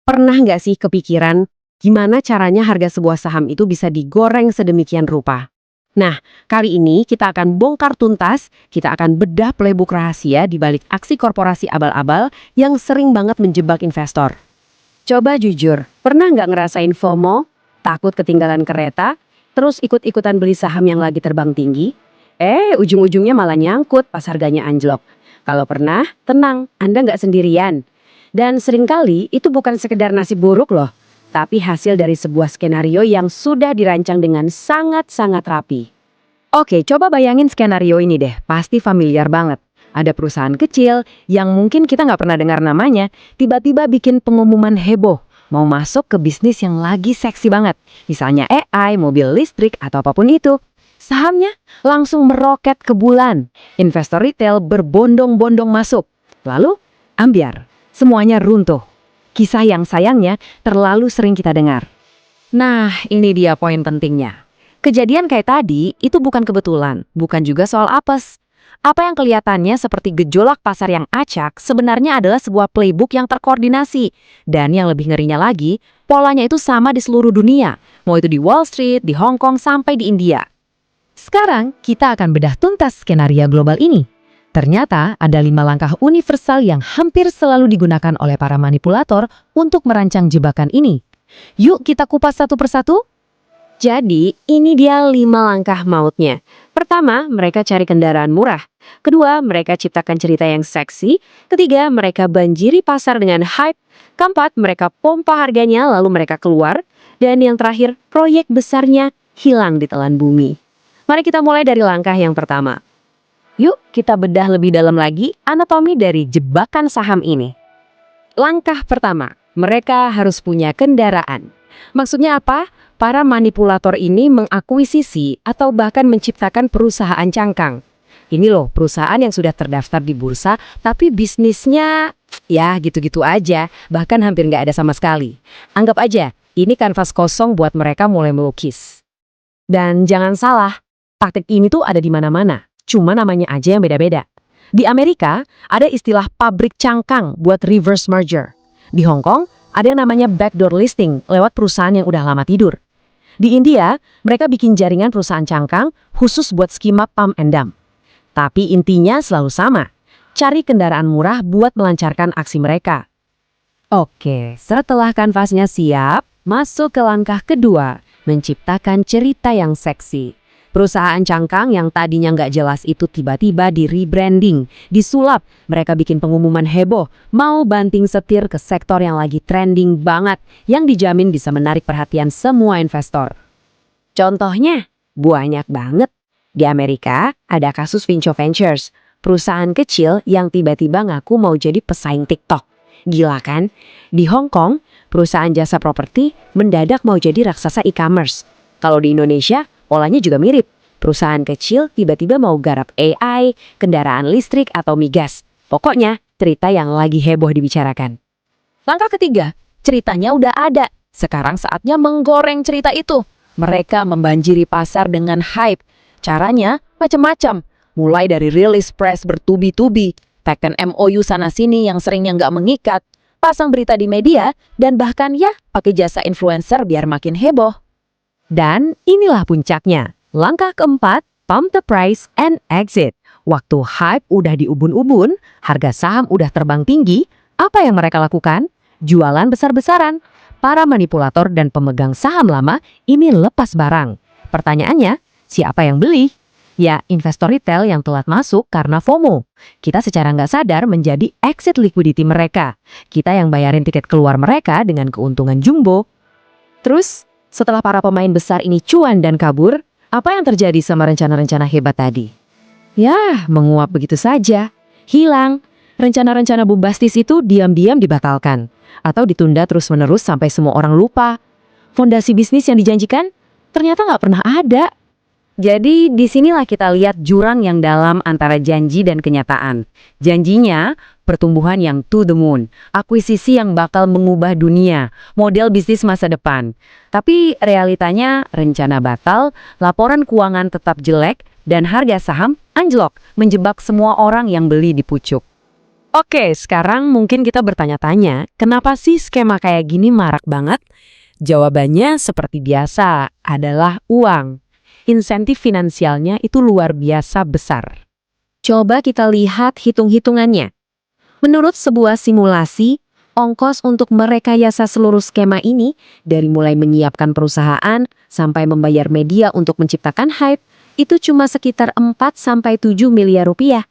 Pernah nggak sih kepikiran gimana caranya harga sebuah saham itu bisa digoreng sedemikian rupa? Nah, kali ini kita akan bongkar tuntas, kita akan bedah playbook rahasia di balik aksi korporasi abal-abal yang sering banget menjebak investor. Coba jujur, pernah nggak ngerasain FOMO? Takut ketinggalan kereta? Terus ikut-ikutan beli saham yang lagi terbang tinggi? Ujung-ujungnya malah nyangkut pas harganya anjlok. Kalau pernah, tenang, Anda nggak sendirian. Dan seringkali itu bukan sekedar nasib buruk loh, tapi hasil dari sebuah skenario yang sudah dirancang dengan sangat-sangat rapi. Oke, coba bayangin skenario ini deh, pasti familiar banget. Ada perusahaan kecil yang mungkin kita nggak pernah dengar namanya, tiba-tiba bikin pengumuman heboh, mau masuk ke bisnis yang lagi seksi banget. Misalnya AI, mobil listrik, atau apapun itu. Sahamnya langsung meroket ke bulan. Investor retail berbondong-bondong masuk. Lalu, ambyar. Semuanya runtuh. Kisah yang sayangnya terlalu sering kita dengar. Nah, ini dia poin pentingnya. Kejadian kayak tadi itu bukan kebetulan, bukan juga soal apes. Apa yang kelihatannya seperti gejolak pasar yang acak sebenarnya adalah sebuah playbook yang terkoordinasi. Dan yang lebih ngerinya lagi, polanya itu sama di seluruh dunia. Mau itu di Wall Street, di Hong Kong, sampai di India. Sekarang kita akan bedah tuntas skenario global ini. Ternyata ada 5 langkah universal yang hampir selalu digunakan oleh para manipulator untuk merancang jebakan ini. Yuk kita kupas satu persatu. Jadi, ini dia 5 langkah mautnya. Pertama, mereka cari kendaraan murah. Kedua, mereka ciptakan cerita yang seksi. Ketiga, mereka banjiri pasar dengan hype. Keempat, mereka pompa harganya lalu mereka keluar. Dan yang terakhir, proyek besarnya hilang di telan bumi. Mari kita mulai dari langkah yang pertama. Yuk kita bedah lebih dalam lagi anatomi dari jebakan saham ini. Langkah pertama, mereka harus punya kendaraan. Maksudnya apa? Para manipulator ini mengakuisisi atau bahkan menciptakan perusahaan cangkang. Ini loh perusahaan yang sudah terdaftar di bursa tapi bisnisnya ya gitu-gitu aja, bahkan hampir nggak ada sama sekali. Anggap aja ini kanvas kosong buat mereka mulai melukis. Dan jangan salah, taktik ini tuh ada di mana-mana. Cuma namanya aja yang beda-beda. Di Amerika, ada istilah pabrik cangkang buat reverse merger. Di Hong Kong, ada yang namanya backdoor listing lewat perusahaan yang udah lama tidur. Di India, mereka bikin jaringan perusahaan cangkang khusus buat skema pump and dump. Tapi intinya selalu sama. Cari kendaraan murah buat melancarkan aksi mereka. Oke, setelah kanvasnya siap, masuk ke langkah kedua, menciptakan cerita yang seksi. Perusahaan cangkang yang tadinya nggak jelas itu tiba-tiba di rebranding, disulap, mereka bikin pengumuman heboh, mau banting setir ke sektor yang lagi trending banget, yang dijamin bisa menarik perhatian semua investor. Contohnya, banyak banget. Di Amerika, ada kasus Vinco Ventures, perusahaan kecil yang tiba-tiba ngaku mau jadi pesaing TikTok. Gila kan? Di Hong Kong, perusahaan jasa properti mendadak mau jadi raksasa e-commerce. Kalau di Indonesia, polanya juga mirip. Perusahaan kecil tiba-tiba mau garap AI, kendaraan listrik, atau migas. Pokoknya, cerita yang lagi heboh dibicarakan. Langkah ketiga, ceritanya udah ada. Sekarang saatnya menggoreng cerita itu. Mereka membanjiri pasar dengan hype. Caranya macam-macam. Mulai dari rilis press bertubi-tubi, teken MOU sana-sini yang seringnya nggak mengikat, pasang berita di media, dan bahkan ya pakai jasa influencer biar makin heboh. Dan inilah puncaknya. Langkah keempat, pump the price and exit. Waktu hype udah di ubun-ubun, harga saham udah terbang tinggi, apa yang mereka lakukan? Jualan besar-besaran. Para manipulator dan pemegang saham lama ini lepas barang. Pertanyaannya, siapa yang beli? Ya, investor retail yang telat masuk karena FOMO. Kita secara nggak sadar menjadi exit liquidity mereka. Kita yang bayarin tiket keluar mereka dengan keuntungan jumbo. Terus, setelah para pemain besar ini cuan dan kabur, apa yang terjadi sama rencana-rencana hebat tadi? Ya, menguap begitu saja. Hilang. Rencana-rencana bombastis itu diam-diam dibatalkan. Atau ditunda terus-menerus sampai semua orang lupa. Fondasi bisnis yang dijanjikan ternyata nggak pernah ada. Jadi disinilah kita lihat jurang yang dalam antara janji dan kenyataan. Janjinya pertumbuhan yang to the moon, akuisisi yang bakal mengubah dunia, model bisnis masa depan. Tapi realitanya rencana batal, laporan keuangan tetap jelek, dan harga saham anjlok menjebak semua orang yang beli di pucuk. Oke, sekarang mungkin kita bertanya-tanya, kenapa sih skema kayak gini marak banget? Jawabannya seperti biasa, adalah uang. Insentif finansialnya itu luar biasa besar. Coba kita lihat hitung-hitungannya. Menurut sebuah simulasi, ongkos untuk merekayasa seluruh skema ini, dari mulai menyiapkan perusahaan sampai membayar media untuk menciptakan hype, itu cuma sekitar 4–7 miliar rupiah.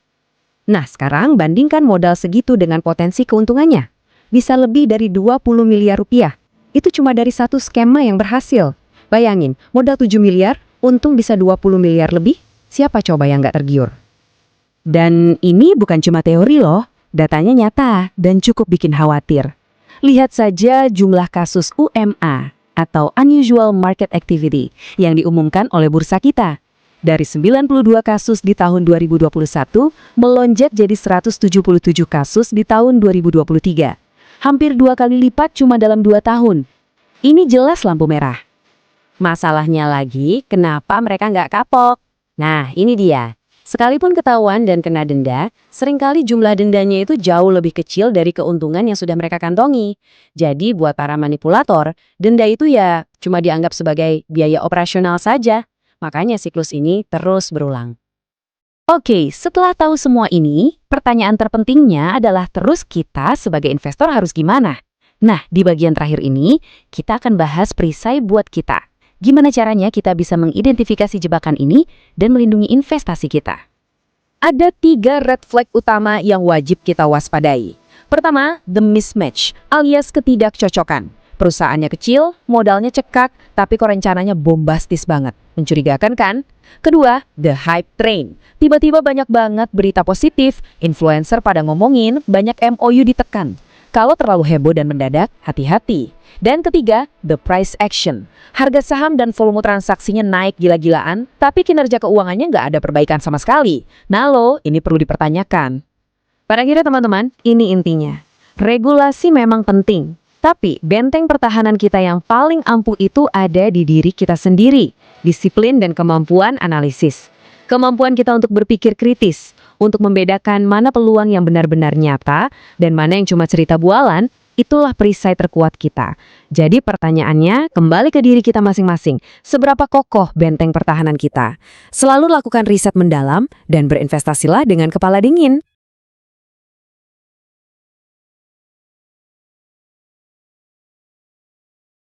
Nah, sekarang bandingkan modal segitu dengan potensi keuntungannya. Bisa lebih dari 20 miliar rupiah. Itu cuma dari satu skema yang berhasil. Bayangin, modal 7 miliar, untung bisa 20 miliar lebih. Siapa coba yang nggak tergiur? Dan ini bukan cuma teori loh, datanya nyata dan cukup bikin khawatir. Lihat saja jumlah kasus UMA atau Unusual Market Activity yang diumumkan oleh bursa kita. Dari 92 kasus di tahun 2021, melonjak jadi 177 kasus di tahun 2023. Hampir 2 kali lipat cuma dalam 2 tahun. Ini jelas lampu merah. Masalahnya lagi, kenapa mereka nggak kapok? Nah, ini dia. Sekalipun ketahuan dan kena denda, seringkali jumlah dendanya itu jauh lebih kecil dari keuntungan yang sudah mereka kantongi. Jadi buat para manipulator, denda itu ya cuma dianggap sebagai biaya operasional saja. Makanya siklus ini terus berulang. Oke, setelah tahu semua ini, pertanyaan terpentingnya adalah terus kita sebagai investor harus gimana? Nah, di bagian terakhir ini, kita akan bahas perisai buat kita. Gimana caranya kita bisa mengidentifikasi jebakan ini dan melindungi investasi kita? Ada 3 red flag utama yang wajib kita waspadai. Pertama, the mismatch alias ketidakcocokan. Perusahaannya kecil, modalnya cekak, tapi kok rencananya bombastis banget. Mencurigakan kan? Kedua, the hype train. Tiba-tiba banyak banget berita positif, influencer pada ngomongin, banyak MOU ditekan. Kalau terlalu heboh dan mendadak, hati-hati. Dan ketiga, the price action. Harga saham dan volume transaksinya naik gila-gilaan, tapi kinerja keuangannya nggak ada perbaikan sama sekali. Nah lo, ini perlu dipertanyakan. Pada akhirnya teman-teman, ini intinya. Regulasi memang penting, tapi benteng pertahanan kita yang paling ampuh itu ada di diri kita sendiri. Disiplin dan kemampuan analisis. Kemampuan kita untuk berpikir kritis, untuk membedakan mana peluang yang benar-benar nyata dan mana yang cuma cerita bualan, itulah perisai terkuat kita. Jadi pertanyaannya, kembali ke diri kita masing-masing. Seberapa kokoh benteng pertahanan kita? Selalu lakukan riset mendalam dan berinvestasilah dengan kepala dingin.